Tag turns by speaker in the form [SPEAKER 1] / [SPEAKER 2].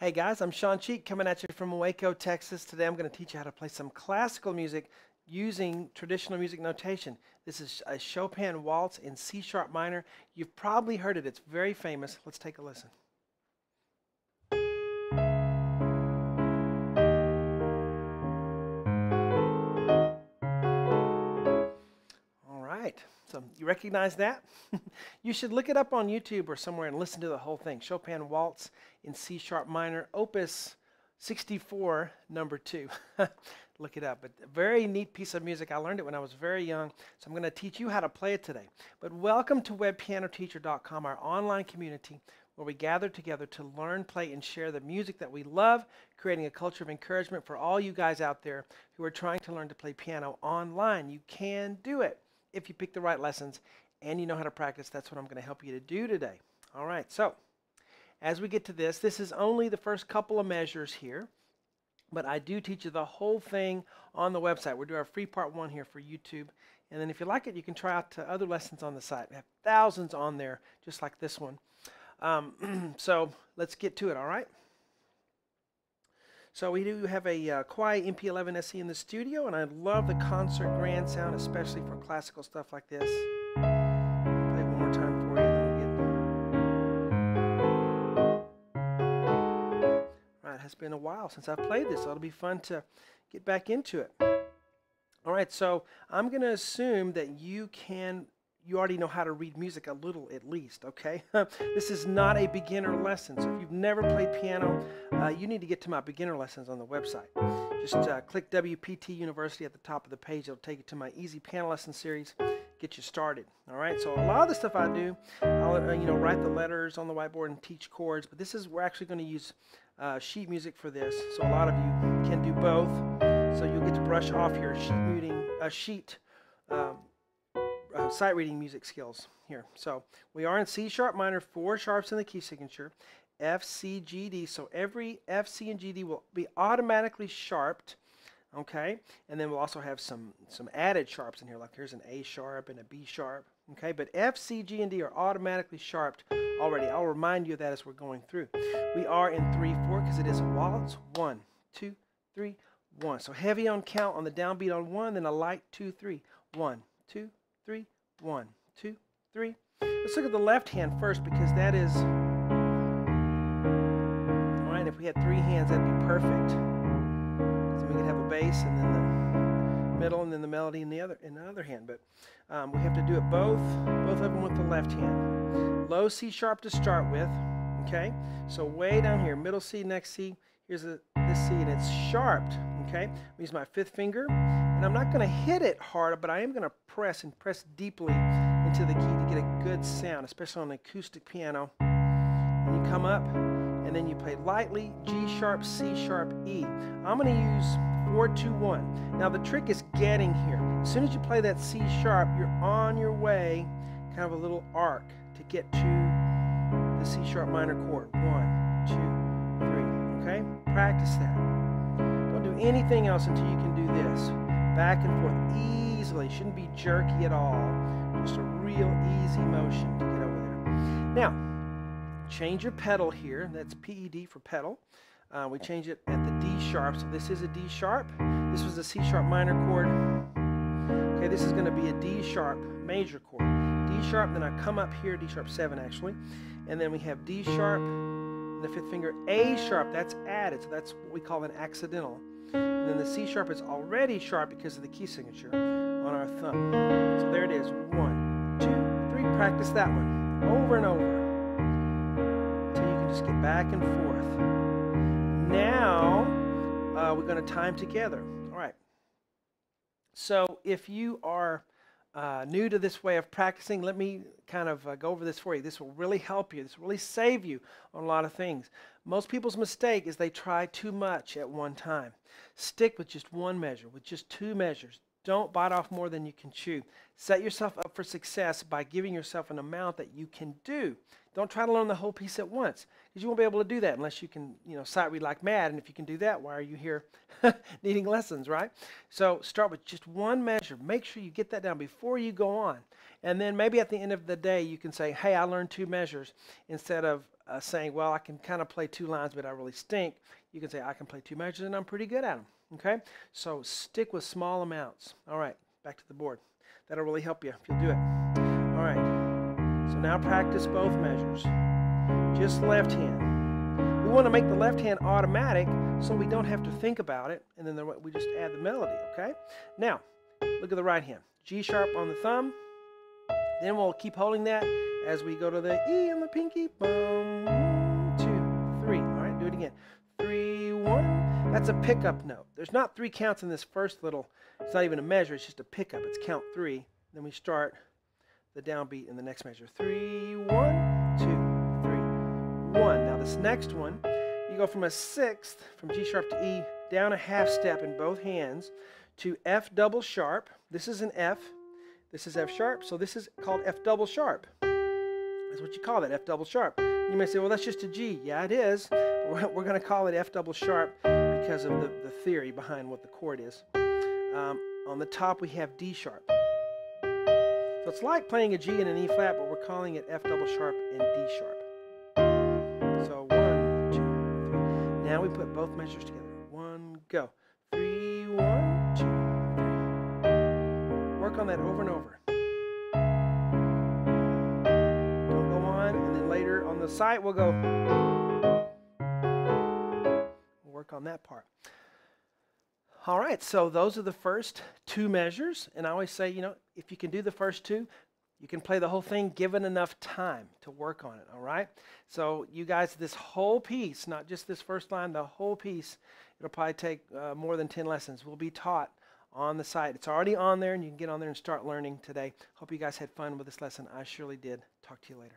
[SPEAKER 1] Hey guys, I'm Shawn coming at you from Waco, Texas. Today I'm going to teach you how to play some classical music using traditional music notation. This is a Chopin waltz in C-sharp minor. You've probably heard it. It's very famous. Let's take a listen. All right. So you recognize that? You should look it up on YouTube or somewhere and listen to the whole thing. Chopin waltz in C-sharp minor, opus 64, number 2. Look it up. But a very neat piece of music. I learned it when I was very young, so I'm going to teach you how to play it today. But welcome to webpianoteacher.com, our online community where we gather together to learn, play, and share the music that we love, creating a culture of encouragement for all you guys out there who are trying to learn to play piano online. You can do it if you pick the right lessons and you know how to practice. That's what I'm going to help you to do today. All right, so as we get to this is only the first couple of measures here, but I do teach you the whole thing on the website. We'll do our free part 1 here for YouTube, and then if you like it, you can try out other lessons on the site. We have thousands on there, just like this one. So let's get to it, all right? So we do have a Kwai MP11 SE in the studio, and I love the concert grand sound, especially for classical stuff like this. Play it one more time for you, then we'll get... Right, it has been a while since I've played this, so it'll be fun to get back into it. All right, so I'm going to assume that you already know how to read music a little at least, okay? This is not a beginner lesson, so if you've never played piano, you need to get to my beginner lessons on the website. Just click WPT University at the top of the page. It'll take you to my easy piano lesson series, get you started, all right? So a lot of the stuff I do, I'll write the letters on the whiteboard and teach chords, but we're actually going to use sheet music for this, so a lot of you can do both, so you'll get to brush off your sight reading music skills here. So we are in C-sharp minor, 4 sharps in the key signature, F, C, G, D. So every F, C, and G, D will be automatically sharped, okay? And then we'll also have some added sharps in here, like here's an A sharp and a B sharp, okay? But F, C, G, and D are automatically sharped already. I'll remind you of that as we're going through. We are in 3/4 because it is a waltz. 1, 2, 3, 1. So heavy on count on the downbeat on 1, then a light 2, 3. 1, 2, 3, 1, 2, 3. Let's look at the left hand first because that is, all right, if we had 3 hands, that'd be perfect. So we could have a bass and then the middle and then the melody in the other hand. But we have to do it both of them with the left hand. Low C sharp to start with, okay? So way down here, middle C, next C, here's this C, and it's sharped, okay? I use my 5th finger. And I'm not going to hit it hard, but I am going to press deeply into the key to get a good sound, especially on an acoustic piano. And you come up, and then you play lightly, G sharp, C sharp, E. I'm going to use 4, 2, 1. Now the trick is getting here. As soon as you play that C sharp, you're on your way, kind of a little arc, to get to the C sharp minor chord. 1, 2, 3. Okay? Practice that. Don't do anything else until you can do this. Back and forth easily. Shouldn't be jerky at all. Just a real easy motion to get over there. Now, change your pedal here. That's PED for pedal. We change it at the D sharp. So this is a D sharp. This was a C sharp minor chord. Okay, this is going to be a D sharp major chord. D sharp, then I come up here, D sharp 7 actually. And then we have D sharp, the 5th finger, A sharp. That's added. So that's what we call an accidental. And then the C sharp is already sharp because of the key signature on our thumb. So there it is. 1, 2, 3. Practice that one over and over until you can just get back and forth. Now we're going to time together. All right. So if you are new to this way of practicing, let me kind of go over this for you. This will really help you. This will really save you on a lot of things. Most people's mistake is they try too much at one time. Stick with just 1 measure, with just 2 measures. Don't bite off more than you can chew. Set yourself up for success by giving yourself an amount that you can do. Don't try to learn the whole piece at once, because you won't be able to do that unless you can, sight read like mad. And if you can do that, why are you here needing lessons, right? So start with just 1 measure. Make sure you get that down before you go on. And then maybe at the end of the day, you can say, hey, I learned 2 measures instead of saying, well, I can kind of play 2 lines, but I really stink, you can say, I can play 2 measures and I'm pretty good at them. Okay? So stick with small amounts. All right, back to the board. That'll really help you if you'll do it. All right. So now practice both measures. Just left hand. We want to make the left hand automatic so we don't have to think about it, and then we just add the melody, okay? Now, look at the right hand. G sharp on the thumb. Then we'll keep holding that as we go to the E on the pinky. 1, 2, 3. All right, do it again. 3, 1. That's a pickup note. There's not 3 counts in this first little, it's not even a measure, it's just a pickup. It's count 3. Then we start the downbeat in the next measure. 3, 1, 2, 3, 1. Now this next one, you go from a 6th, from G sharp to E, down a half step in both hands to F double sharp. This is an F. This is F sharp, so this is called F double sharp. That's what you call that, F double sharp. You may say, well, that's just a G. Yeah, it is. But we're going to call it F double sharp because of the theory behind what the chord is. On the top, we have D sharp. So it's like playing a G and an E flat, but we're calling it F double sharp and D sharp. So 1, 2, 3. Now we put both measures together. 1, go. 3, 1, 2, 3. Work on that over and over. Don't go on, and then later on the side we'll go. We'll work on that part. All right, so those are the first 2 measures, and I always say, you know, if you can do the first 2, you can play the whole thing given enough time to work on it, all right? So you guys, this whole piece, not just this first line, the whole piece, it'll probably take more than 10 lessons, will be taught on the site. It's already on there, and you can get on there and start learning today. Hope you guys had fun with this lesson. I surely did. Talk to you later.